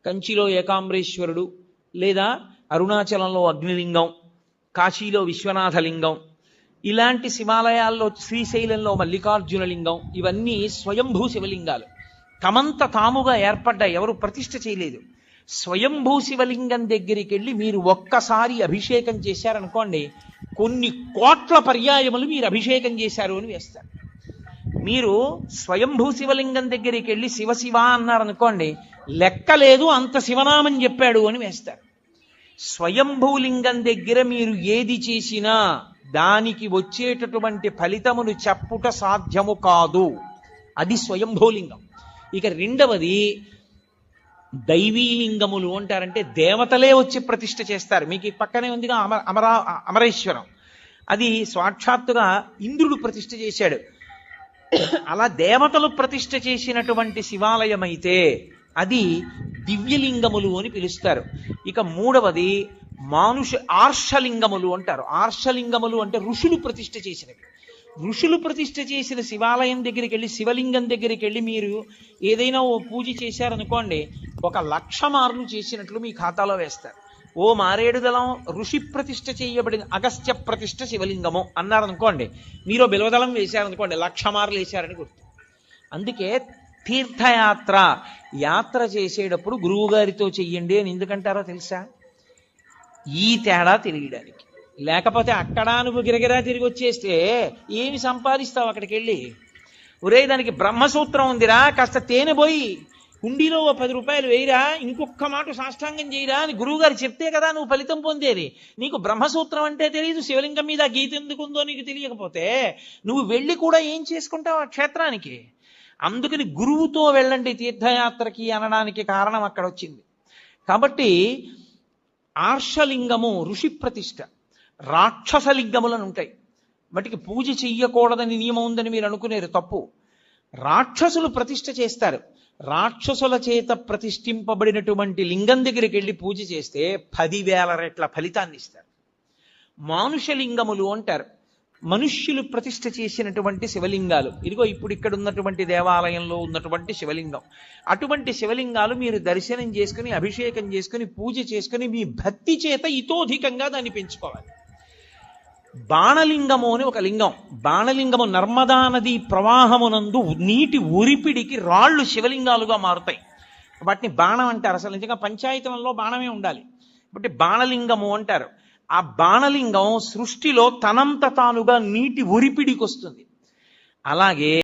కంచిలో ఏకాంబరేశ్వరుడు, లేదా అరుణాచలంలో అగ్నిలింగం, కాశీలో విశ్వనాథలింగం, ఇలాంటి శివాలయాల్లో శ్రీశైలంలో మల్లికార్జున లింగం, ఇవన్నీ స్వయంభూ శివలింగాలు. తమంత తాముగా ఏర్పడ్డాయి, ఎవరు ప్రతిష్ఠ చేయలేదు. స్వయంభూ శివలింగం దగ్గరికి వెళ్ళి మీరు ఒక్కసారి అభిషేకం చేశారనుకోండి, కొన్ని కోట్ల పర్యాయములు మీరు అభిషేకం చేశారు అని వేస్తారు. మీరు స్వయంభూ శివలింగం దగ్గరికి వెళ్ళి శివ శివ అన్నారనుకోండి, లెక్కలేదు అంత శివనామం చెప్పాడు అని వేస్తారు. స్వయంభూలింగం దగ్గర మీరు ఏది చేసినా దానికి వచ్చేటటువంటి ఫలితమును చెప్పుట సాధ్యము కాదు. అది స్వయంభూలింగం. ఇక రెండవది దైవీలింగములు అంటారంటే దేవతలే వచ్చి ప్రతిష్ఠ చేస్తారు. మీకు ఈ పక్కనే ఉందిగా అమరేశ్వరం, అది సాక్షాత్తుగా ఇంద్రుడు ప్రతిష్ఠ చేశాడు. అలా దేవతలు ప్రతిష్ఠ చేసినటువంటి శివాలయం అయితే అది దివ్యలింగములు అని పిలుస్తారు. ఇక మూడవది ఆర్షలింగములు అంటారు. ఆర్షలింగములు అంటే ఋషులు ప్రతిష్ఠ చేసినవి. ఋషులు ప్రతిష్ఠ చేసిన శివాలయం దగ్గరికి వెళ్ళి, శివలింగం దగ్గరికి వెళ్ళి మీరు ఏదైనా ఓ పూజ చేశారనుకోండి, 1,00,000 మార్లు చేసినట్లు మీ ఖాతాలో వేస్తారు. ఓ మారేడుదలం ఋషి ప్రతిష్ఠ చేయబడిన అగస్త్య ప్రతిష్ఠ శివలింగము అన్నారనుకోండి, మీరు బిల్వదళం వేశారనుకోండి, 1,00,000 మార్లు వేశారని గుర్తు. అందుకే తీర్థయాత్ర యాత్ర చేసేటప్పుడు గురువు గారితో చెయ్యండి అని ఎందుకంటారో తెలుసా? ఈ తేడా తెలియడానికి. లేకపోతే అక్కడ నువ్వు గిరగిరా తిరిగి వచ్చేస్తే ఏమి సంపాదిస్తావు అక్కడికి వెళ్ళి? ఒరే, దానికి బ్రహ్మసూత్రం ఉందిరా, కాస్త తేనె పోయి హుండీలో ఓ 10 రూపాయలు వేయిరా, ఇంకొక మాట సాష్టాంగం చేయరా అని గురువుగారు చెప్తే కదా నువ్వు ఫలితం పొందేది. నీకు బ్రహ్మసూత్రం అంటే తెలియదు, శివలింగం మీద గీత ఎందుకుందో నీకు తెలియకపోతే నువ్వు వెళ్ళి కూడా ఏం చేసుకుంటావు ఆ క్షేత్రానికి? అందుకని గురువుతో వెళ్ళండి తీర్థయాత్రకి అనడానికి కారణం అక్కడ వచ్చింది. కాబట్టి ఆర్షలింగము ఋషి ప్రతిష్ఠ. రాక్షసలింగములను ఉంటాయి, వాటికి పూజ చెయ్యకూడదని నియమం ఉందని మీరు అనుకునేరు తప్పు. రాక్షసులు ప్రతిష్ఠ చేస్తారు. రాక్షసుల చేత ప్రతిష్ఠింపబడినటువంటి లింగం దగ్గరికి వెళ్ళి పూజ చేస్తే 10,000 రెట్ల ఫలితాన్ని ఇస్తారు. మానుషలింగములు అంటారు, మనుష్యులు ప్రతిష్ఠ చేసినటువంటి శివలింగాలు. ఇదిగో ఇప్పుడు ఇక్కడ ఉన్నటువంటి దేవాలయంలో ఉన్నటువంటి శివలింగం. అటువంటి శివలింగాలు మీరు దర్శనం చేసుకుని, అభిషేకం చేసుకుని, పూజ చేసుకుని మీ భక్తి చేత ఇతోధికంగా దాన్ని పెంచుకోవాలి. బాణలింగము అని ఒక లింగం. బాణలింగము నర్మదా నది ప్రవాహమునందు నీటి ఉరిపిడికి రాళ్ళు శివలింగాలుగా మారుతాయి. వాటిని బాణం అంటారు. అసలు నిజంగా పంచాయతనంలో బాణమే ఉండాలి. కాబట్టి బాణలింగము అంటారు. ఆ బాణలింగం సృష్టిలో తనంత తానుగా నీటి ఉరిపిడికి వస్తుంది. అలాగే